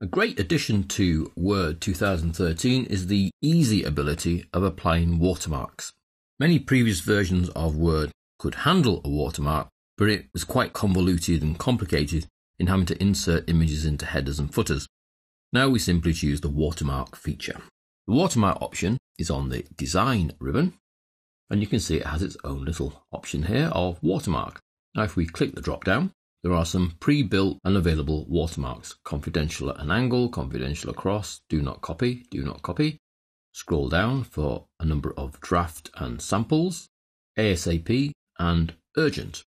A great addition to Word 2013 is the easy ability of applying watermarks. Many previous versions of Word could handle a watermark, but it was quite convoluted and complicated in having to insert images into headers and footers. Now we simply choose the watermark feature. The watermark option is on the Design ribbon, and you can see it has its own little option here of watermark. Now if we click the drop down, there are some pre-built and available watermarks. Confidential at an angle, confidential across, do not copy, do not copy. Scroll down for a number of draft and samples, ASAP and urgent.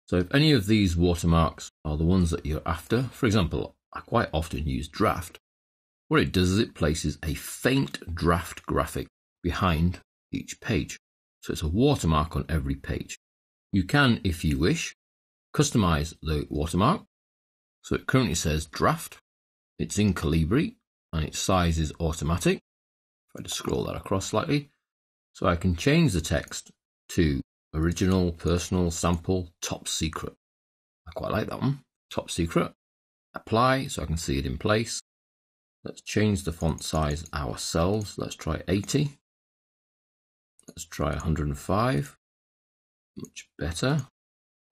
So if any of these watermarks are the ones that you're after, for example, I quite often use draft. What it does is it places a faint draft graphic behind each page. So it's a watermark on every page. You can, if you wish, customize the watermark. So it currently says draft. It's in Calibri and its size is automatic. If I just scroll that across slightly, so I can change the text to original, personal, sample, top secret. I quite like that one. Top secret. Apply so I can see it in place. Let's change the font size ourselves. Let's try 80. Let's try 105. Much better.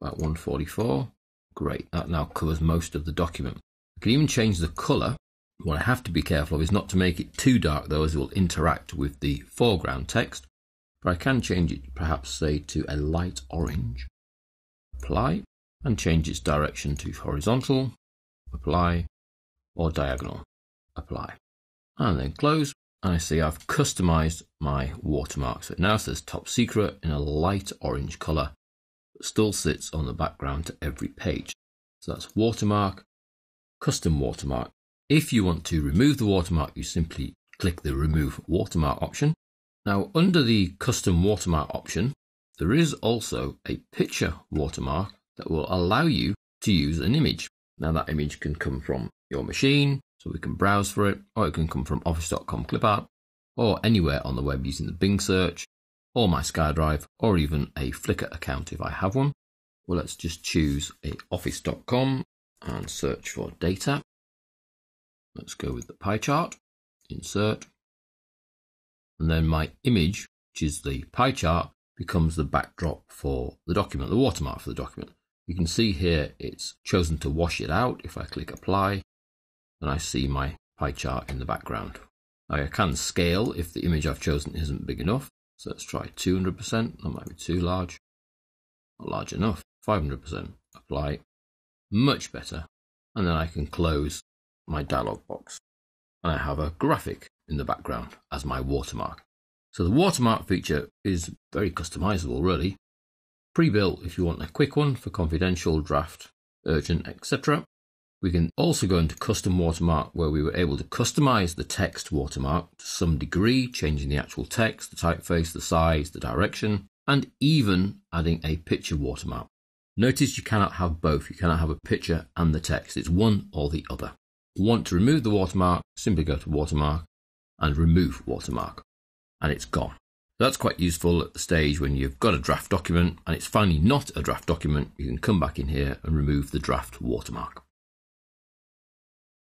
About 144. Great, that now covers most of the document. I can even change the colour. What I have to be careful of is not to make it too dark though, as it will interact with the foreground text. But I can change it, perhaps say to a light orange. Apply, and change its direction to horizontal. Apply, or diagonal. Apply. And then close, and I see I've customized my watermark. So it now says top secret in a light orange colour. Still sits on the background to every page. So that's watermark, custom watermark. If you want to remove the watermark, you simply click the remove watermark option. Now under the custom watermark option, there is also a picture watermark that will allow you to use an image. Now that image can come from your machine, so we can browse for it, or it can come from office.com clipart, or anywhere on the web using the Bing search, or my SkyDrive, or even a Flickr account if I have one. Well, let's just choose a office.com and search for data. Let's go with the pie chart, insert, and then my image, which is the pie chart, becomes the backdrop for the document, the watermark for the document. You can see here it's chosen to wash it out. If I click apply, then I see my pie chart in the background. Now I can scale if the image I've chosen isn't big enough. So let's try 200%, that might be too large, not large enough, 500%, apply, much better, and then I can close my dialog box. And I have a graphic in the background as my watermark. So the watermark feature is very customizable really. Pre-built if you want a quick one for confidential, draft, urgent, etc. We can also go into custom watermark where we were able to customize the text watermark to some degree, changing the actual text, the typeface, the size, the direction, and even adding a picture watermark. Notice you cannot have both. You cannot have a picture and the text. It's one or the other. Want to remove the watermark, simply go to watermark and remove watermark, and it's gone. That's quite useful at the stage when you've got a draft document and it's finally not a draft document. You can come back in here and remove the draft watermark.